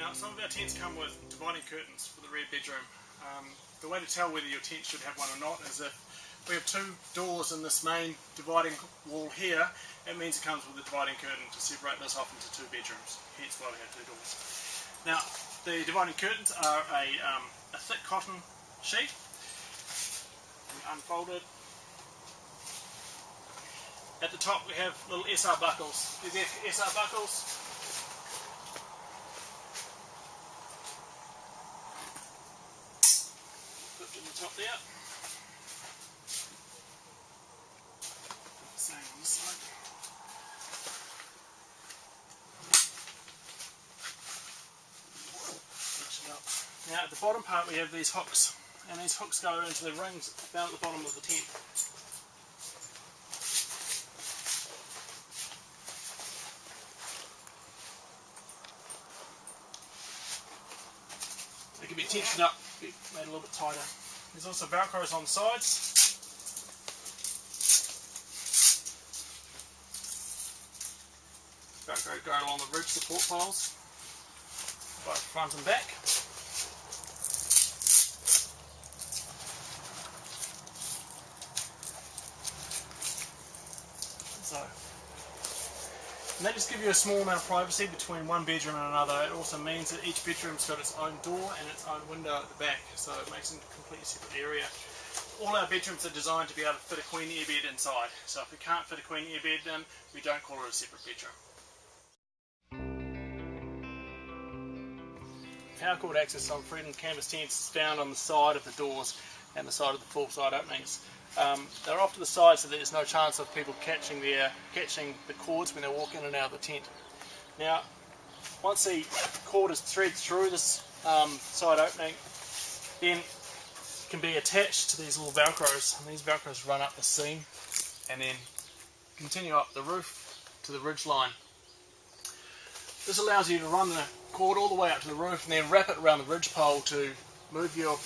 Now, some of our tents come with dividing curtains for the rear bedroom. The way to tell whether your tent should have one or not is if we have two doors in this main dividing wall here, it means it comes with a dividing curtain to separate this off into two bedrooms, hence why we have two doors. Now, the dividing curtains are a thick cotton sheet, unfolded. At the top we have little SR buckles. These SR buckles put in the top there. Same on this side. Now at the bottom part we have these hooks, and these hooks go into the rings down at the bottom of the tent. They can be tensioned up, be made a little bit tighter. There's also velcros on the sides. Velcro go along the ridge support poles, both front and back. And that just gives you a small amount of privacy between one bedroom and another. It also means that each bedroom's got its own door and its own window at the back, so it makes it a completely separate area. All our bedrooms are designed to be able to fit a queen air bed inside, so if we can't fit a queen air bed in, we don't call it a separate bedroom. Paracord access on Freedom canvas tents is found on the side of the doors and the side of the full side openings. They're off to the side so that there's no chance of people catching the cords when they walk in and out of the tent. Now, once the cord is threaded through this side opening, then it can be attached to these little velcros, and these velcros run up the seam and then continue up the roof to the ridge line. This allows you to run the cord all the way up to the roof and then wrap it around the ridge pole to move your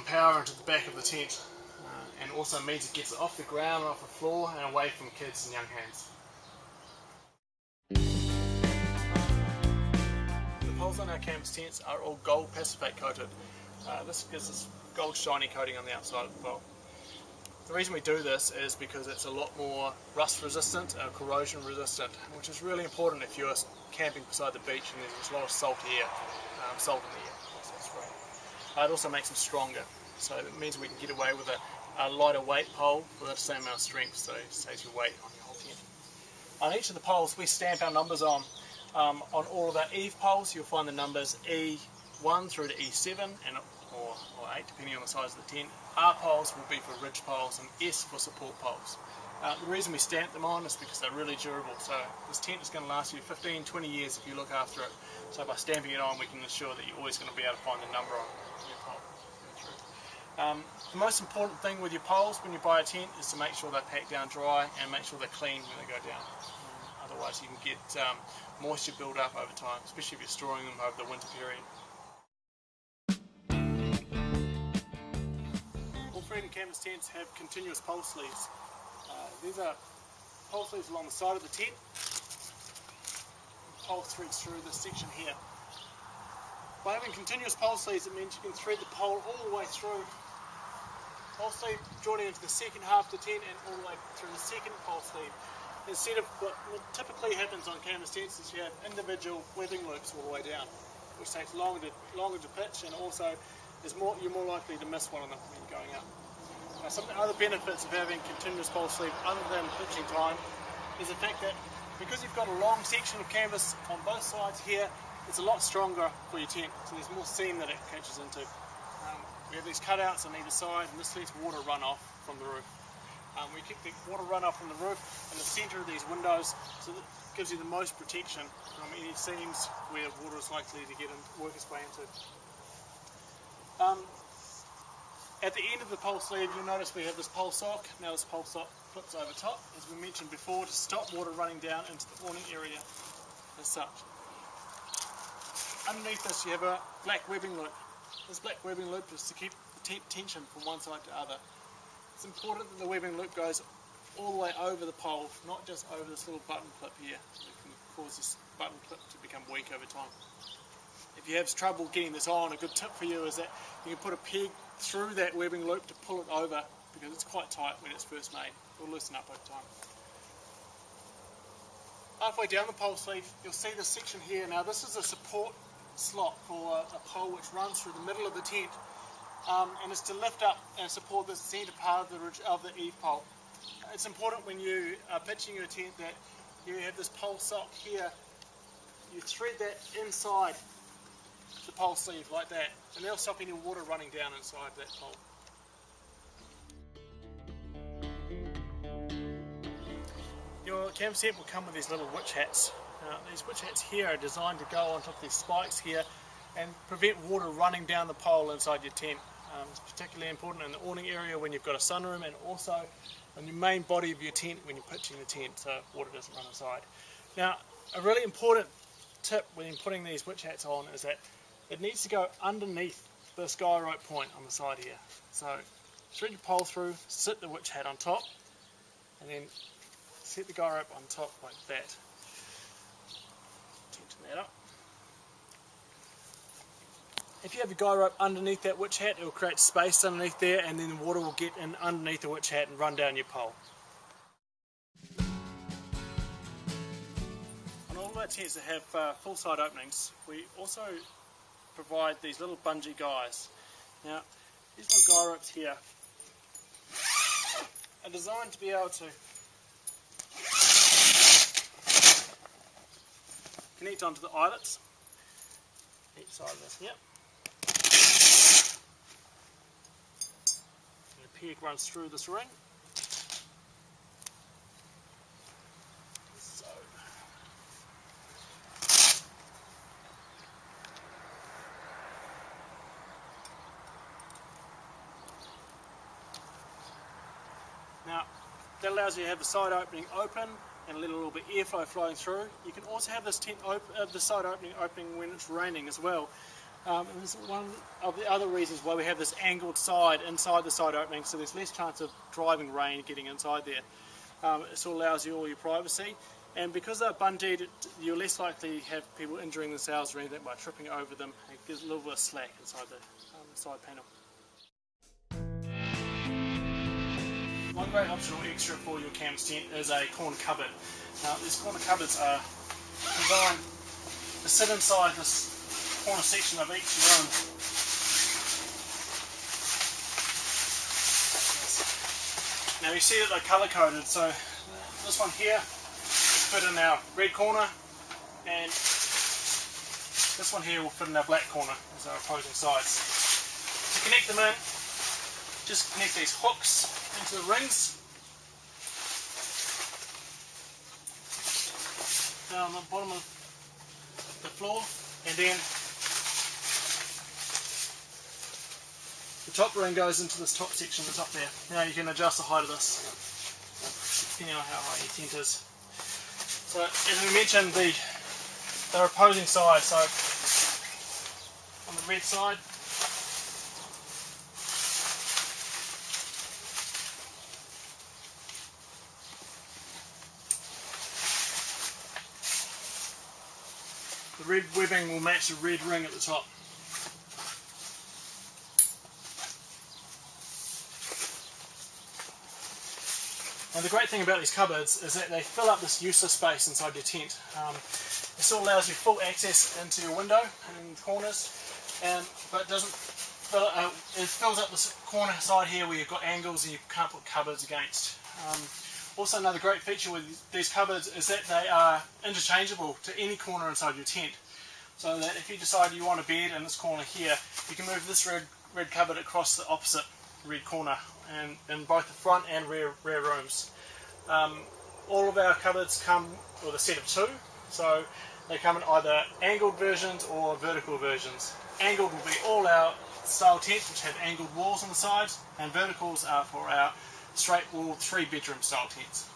power into the back of the tent. And also means it gets it off the ground and off the floor and away from kids and young hands. The poles on our canvas tents are all gold Pasifate coated. This gives us gold shiny coating on the outside of the pole. The reason we do this is because it's a lot more rust resistant and corrosion resistant, which is really important if you're camping beside the beach and there's a lot of salt in the air. It also makes them stronger, so it means we can get away with a lighter weight pole with the same amount of strength, so it saves you weight on your whole tent. On each of the poles we stamp our numbers on. On all of our EVE poles you'll find the numbers E1 through to E7 or 8 depending on the size of the tent. R poles will be for ridge poles and S for support poles. The reason we stamp them on is because they're really durable, so this tent is going to last you 15-20 years if you look after it. So by stamping it on we can ensure that you're always going to be able to find the number on your pole. The most important thing with your poles when you buy a tent is to make sure they're packed down dry and make sure they're clean when they go down. Otherwise you can get moisture build up over time, especially if you're storing them over the winter period. All Freedom canvas tents have continuous pole sleeves. These are pole sleeves along the side of the tent. The pole threads through this section here. By having continuous pole sleeves it means you can thread the pole all the way through. Pole sleeve joining into the second half of the tent and all the way through the second pole sleeve. Instead of what typically happens on canvas tents is you have individual webbing loops all the way down, which takes longer to pitch, and also you're more likely to miss one of them when you're going up. Now, some of the other benefits of having continuous pole sleeve other than pitching time is the fact that because you've got a long section of canvas on both sides here, it's a lot stronger for your tent, so there's more seam that it catches into. We have these cutouts on either side, and this lets water run off from the roof. We keep the water run off from the roof in the centre of these windows, so that gives you the most protection from any seams where water is likely to work its way into. At the end of the pole sleeve you'll notice we have this pole sock. Now this pole sock flips over top, as we mentioned before, to stop water running down into the awning area as such. Underneath this you have a black webbing loop. This black webbing loop is to keep the tension from one side to the other. It's important that the webbing loop goes all the way over the pole, not just over this little button clip here. It can cause this button clip to become weak over time. if you have trouble getting this on, a good tip for you is that you can put a peg through that webbing loop to pull it over, because it's quite tight when it's first made. It will loosen up over time. Halfway down the pole sleeve, you'll see this section here. Now this is a support slot for a pole which runs through the middle of the tent, and it's to lift up and support the centre part of the eave pole. It's important when you are pitching your tent that you have this pole sock here. You thread that inside the pole sleeve like that, and that'll stop any water running down inside that pole. Your camp set will come with these little witch hats. These witch hats here are designed to go on top of these spikes here and prevent water running down the pole inside your tent. It's particularly important in the awning area when you've got a sunroom, and also on your main body of your tent when you're pitching the tent, so water doesn't run inside. Now, a really important tip when putting these witch hats on is that it needs to go underneath this guy rope point on the side here. So thread your pole through, sit the witch hat on top, and then set the guy rope on top like that. Tension that up. If you have your guy rope underneath that witch hat, it will create space underneath there, and then the water will get in underneath the witch hat and run down your pole. On all of our tents that have full side openings, we also provide these little bungee guys. Now, these little guy ropes here are designed to be able to connect onto the eyelets, each side of this here. And the peg runs through this ring. So. Now, that allows you to have the side opening open and let a little bit of airflow flowing through. You can also have this tent the side opening when it's raining as well. And this is one of the other reasons why we have this angled side inside the side opening, so there's less chance of driving rain getting inside there. It still allows you all your privacy, and because they're bungeed, you're less likely to have people injuring themselves or anything by tripping over them. It gives a little bit of slack inside the side panel. One great optional extra for your canvas tent is a corner cupboard. Now, these corner cupboards are designed to sit inside this corner section of each room. Now you see that they're colour coded, so this one here will fit in our red corner, and this one here will fit in our black corner as our opposing sides. To connect them in, just connect these hooks into the rings down the bottom of the floor, and then the top ring goes into this top section that's up there. Now you can adjust the height of this depending on how high your tent is. So as we mentioned, they're opposing sides. So on the red side, the red webbing will match the red ring at the top. And the great thing about these cupboards is that they fill up this useless space inside your tent. It still allows you full access into your window and corners, but it doesn't fill it fills up this corner side here where you've got angles and you can't put cupboards against. Also, another great feature with these cupboards is that they are interchangeable to any corner inside your tent. So that if you decide you want a bed in this corner here, you can move this red cupboard across the opposite red corner, and in both the front and rear rooms. All of our cupboards come with a set of two, so they come in either angled versions or vertical versions. Angled will be all our style tents which have angled walls on the sides, and verticals are for our straight wall 3-bedroom style tents.